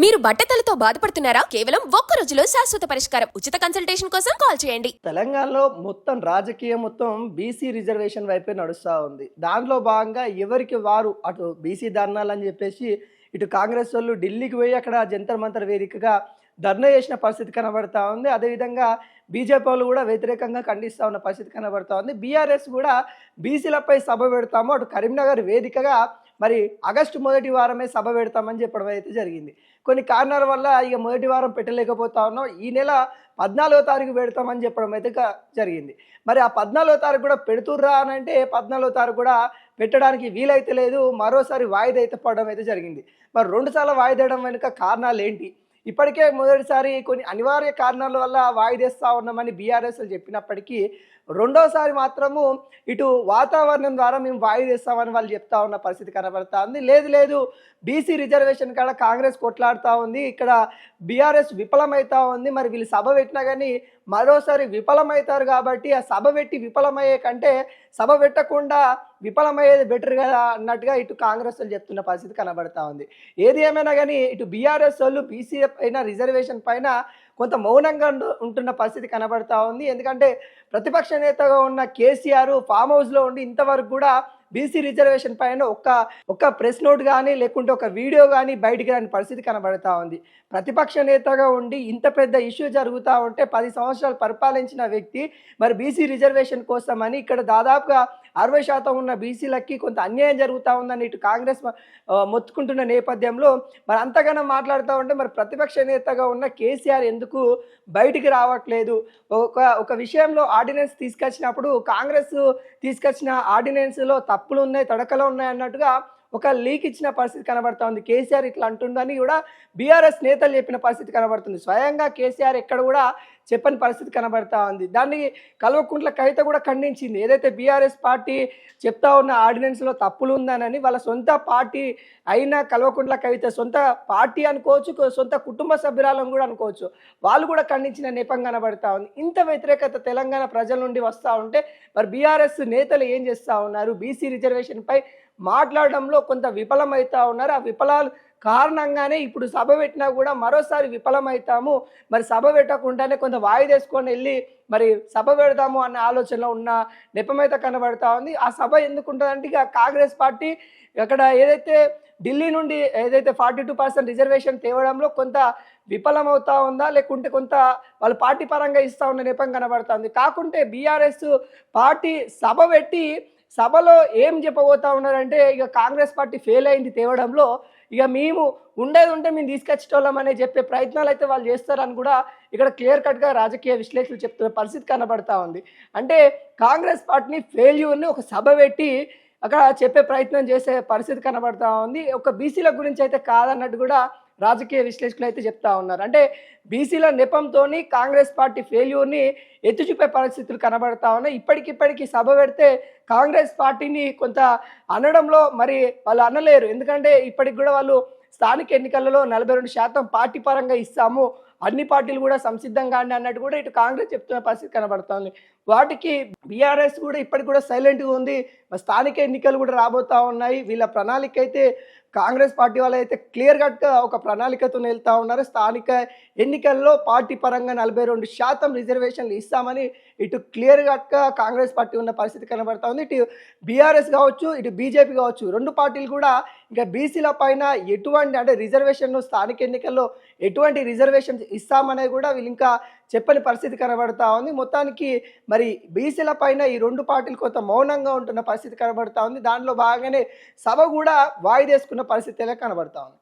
మీరు బట్టతలతో బాధపడుతున్నారా? కేవలం ఒక్క రోజులో శాశ్వత పరిష్కారం. ఉచిత కన్సల్టేషన్ కోసం కాల్ చేయండి. తెలంగాణలో మొత్తం రాజకీయం మొత్తం బీసీ రిజర్వేషన్ వైపే నడుస్తూ ఉంది. దానిలో భాగంగా ఎవరికి వారు అటు బీసీ ధర్నాలని చెప్పేసి ఇటు కాంగ్రెస్ వాళ్ళు ఢిల్లీకి పోయి అక్కడ జంతర్ మంతర్ వేదికగా ధర్నా చేసిన పరిస్థితి కనబడతా ఉంది. అదేవిధంగా బీజేపీ వాళ్ళు కూడా వ్యతిరేకంగా ఖండిస్తూ ఉన్న పరిస్థితి కనబడతా ఉంది. బీఆర్ఎస్ కూడా బీసీలపై సభ పెడతాము, అటు కరీంనగర్ వేదికగా మరి ఆగస్టు మొదటి వారమే సభ పెడతామని చెప్పడం అయితే జరిగింది. కొన్ని కారణాల వల్ల ఇక మొదటి వారం పెట్టలేకపోతా ఉన్నాం, ఈ నెల 14వ తారీఖు పెడతామని చెప్పడం అయితే జరిగింది. మరి ఆ 14వ తారీఖు కూడా పెడుతుర్రా అని అంటే 14వ తారీఖు కూడా పెట్టడానికి వీలైతే లేదు, మరోసారి వాయిదా అయితే పడడం అయితే జరిగింది. మరి 2 సార్లు వాయిదేయడం వెనుక కారణాలు ఏంటి? ఇప్పటికే మొదటిసారి కొన్ని అనివార్య కారణాల వల్ల వాయిదేస్తూ ఉన్నామని బీఆర్ఎస్ చెప్పినప్పటికీ రెండోసారి మాత్రము ఇటు వాతావరణం ద్వారా మేము వాయిదేస్తామని వాళ్ళు చెప్తా ఉన్న పరిస్థితి కనబడతా ఉంది. లేదు బీసీ రిజర్వేషన్ కాడ కాంగ్రెస్ కొట్లాడుతూ ఉంది, ఇక్కడ బీఆర్ఎస్ విఫలమవుతా ఉంది. మరి వీళ్ళు సభ పెట్టినా కానీ మరోసారి విఫలమవుతారు కాబట్టి ఆ సభ పెట్టి విఫలమయ్యే కంటే సభ పెట్టకుండా విఫలమయ్యేది బెటర్ కదా అన్నట్టుగా ఇటు కాంగ్రెస్ వాళ్ళు చెప్తున్న పరిస్థితి కనబడతా ఉంది. ఏది ఏమైనా కానీ ఇటు బీఆర్ఎస్ వాళ్ళు బీసీ పైన రిజర్వేషన్ పైన కొంత మౌనంగా ఉంటున్న పరిస్థితి కనబడతా ఉంది. ఎందుకంటే ప్రతిపక్ష నేతగా ఉన్న కేసీఆర్ ఫామ్ హౌస్లో ఉండి ఇంతవరకు కూడా బీసీ రిజర్వేషన్ పైన ఒక్క ప్రెస్ నోట్ కానీ లేకుంటే ఒక వీడియో కానీ బయటికి రాని పరిస్థితి కనబడతా ఉంది. ప్రతిపక్ష నేతగా ఉండి ఇంత పెద్ద ఇష్యూ జరుగుతూ ఉంటే 10 సంవత్సరాలు పరిపాలించిన వ్యక్తి మరి బీసీ రిజర్వేషన్ కోసమని ఇక్కడ దాదాపుగా 60% ఉన్న బీసీలకి కొంత అన్యాయం జరుగుతూ ఉందని ఇటు కాంగ్రెస్ మొత్తుకుంటున్న నేపథ్యంలో మరి అంతగానో మాట్లాడుతూ ఉంటే మరి ప్రతిపక్ష నేతగా ఉన్న కేసీఆర్ ఎందుకు బయటికి రావట్లేదు? ఒక విషయంలో ఆర్డినెన్స్ తీసుకొచ్చినప్పుడు కాంగ్రెస్ తీసుకొచ్చిన ఆర్డినెన్స్లో తప్పులు ఉన్నాయి, తడకలు ఉన్నాయి అన్నట్టుగా ఒక లీక్ ఇచ్చిన పరిస్థితి కనబడతా ఉంది. కేసీఆర్ ఇట్లా అంటుందని కూడా బీఆర్ఎస్ నేతలు చెప్పిన పరిస్థితి కనబడుతుంది. స్వయంగా కేసీఆర్ ఎక్కడ కూడా చెప్పని పరిస్థితి కనబడతా ఉంది. దాన్ని కల్వకుంట్ల కవిత కూడా ఖండించింది. ఏదైతే బీఆర్ఎస్ పార్టీ చెప్తా ఉన్న ఆర్డినెన్స్లో తప్పులు ఉందనని వాళ్ళ సొంత పార్టీ అయిన కల్వకుంట్ల కవిత సొంత పార్టీ అనుకోవచ్చు, సొంత కుటుంబ సభ్యురాలను కూడా అనుకోవచ్చు, వాళ్ళు కూడా ఖండించిన నేపం కనబడతా ఉంది. ఇంత వ్యతిరేకత తెలంగాణ ప్రజల నుండి వస్తూ ఉంటే మరి బీఆర్ఎస్ నేతలు ఏం చేస్తూ ఉన్నారు? బీసీ రిజర్వేషన్పై మాట్లాడడంలో కొంత విఫలమవుతా ఉన్నారు. ఆ విఫలాలు కారణంగానే ఇప్పుడు సభ పెట్టినా కూడా మరోసారి విఫలమవుతాము, మరి సభ పెట్టకుండానే కొంత వాయిదేసుకొని వెళ్ళి మరి సభ పెడతాము అన్న ఆలోచనలో ఉన్న నెపమైతే కనబడతా ఉంది. ఆ సభ ఎందుకు ఉంటుందంటే ఇక కాంగ్రెస్ పార్టీ అక్కడ ఏదైతే ఢిల్లీ నుండి ఏదైతే 42% రిజర్వేషన్ తేవడంలో కొంత విఫలమవుతా ఉందా, లేకుంటే కొంత వాళ్ళు పార్టీ పరంగా ఇస్తూ ఉన్న నెపం కనబడతా ఉంది. కాకుంటే బీఆర్ఎస్ పార్టీ సభ పెట్టి సభలో ఏం చెప్పబోతా ఉన్నారంటే ఇక కాంగ్రెస్ పార్టీ ఫెయిల్ అయింది తేవడంలో, ఇక మేము ఉండేది ఉంటే మేము తీసుకొచ్చేటోళ్ళమనే చెప్పే ప్రయత్నాలు అయితే వాళ్ళు చేస్తారని కూడా ఇక్కడ క్లియర్ కట్గా రాజకీయ విశ్లేషకులు చెప్తున్న పరిస్థితి కనబడతా ఉంది. అంటే కాంగ్రెస్ పార్టీని ఫెయిల్యూర్ని ఒక సభ పెట్టి అక్కడ చెప్పే ప్రయత్నం చేసే పరిస్థితి కనబడతా ఉంది. ఒక బీసీల గురించి అయితే కాదన్నట్టు కూడా రాజకీయ విశ్లేషకులు అయితే చెప్తా ఉన్నారు. అంటే బీసీల నెపంతో కాంగ్రెస్ పార్టీ ఫెయిల్యూర్ని ఎత్తుచూపే పరిస్థితులు కనబడతా ఉన్నాయి. ఇప్పటికిప్పటికీ సభ పెడితే కాంగ్రెస్ పార్టీని కొంత అనడంలో మరి వాళ్ళు అనలేరు. ఎందుకంటే ఇప్పటికి కూడా వాళ్ళు స్థానిక ఎన్నికలలో 42% పార్టీ పరంగా ఇస్తాము, అన్ని పార్టీలు కూడా సంసిద్ధంగా అన్నట్టు కూడా ఇటు కాంగ్రెస్ చెప్తున్న పరిస్థితి కనబడుతుంది. వాటికి బీఆర్ఎస్ కూడా ఇప్పటికి కూడా సైలెంట్గా ఉంది. స్థానిక ఎన్నికలు కూడా రాబోతూ ఉన్నాయి. వీళ్ళ ప్రణాళిక అయితే కాంగ్రెస్ పార్టీ వాళ్ళు అయితే క్లియర్ కట్గా ఒక ప్రణాళికతో వెళ్తూ ఉన్నారు. స్థానిక ఎన్నికల్లో పార్టీ పరంగా 42% రిజర్వేషన్లు ఇస్తామని ఇటు క్లియర్ కట్గా కాంగ్రెస్ పార్టీ ఉన్న పరిస్థితి కనబడతా ఉంది. ఇటు బీఆర్ఎస్ కావచ్చు, ఇటు బీజేపీ కావచ్చు, 2 పార్టీలు కూడా ఇంకా బీసీల పైన ఎటువంటి అంటే రిజర్వేషన్లు స్థానిక ఎన్నికల్లో ఎటువంటి రిజర్వేషన్ ఇస్తామనేది కూడా వీళ్ళు ఇంకా చెప్పని పరిస్థితి కనబడతా ఉంది. మొత్తానికి మరి బీసీల పైన ఈ 2 పార్టీలు కొంత మౌనంగా ఉంటున్న పరిస్థితి కనబడతా ఉంది. దానిలో భాగంగానే సభ కూడా వాయిదేసుకున్న పరిస్థితి కనబడతా ఉంది.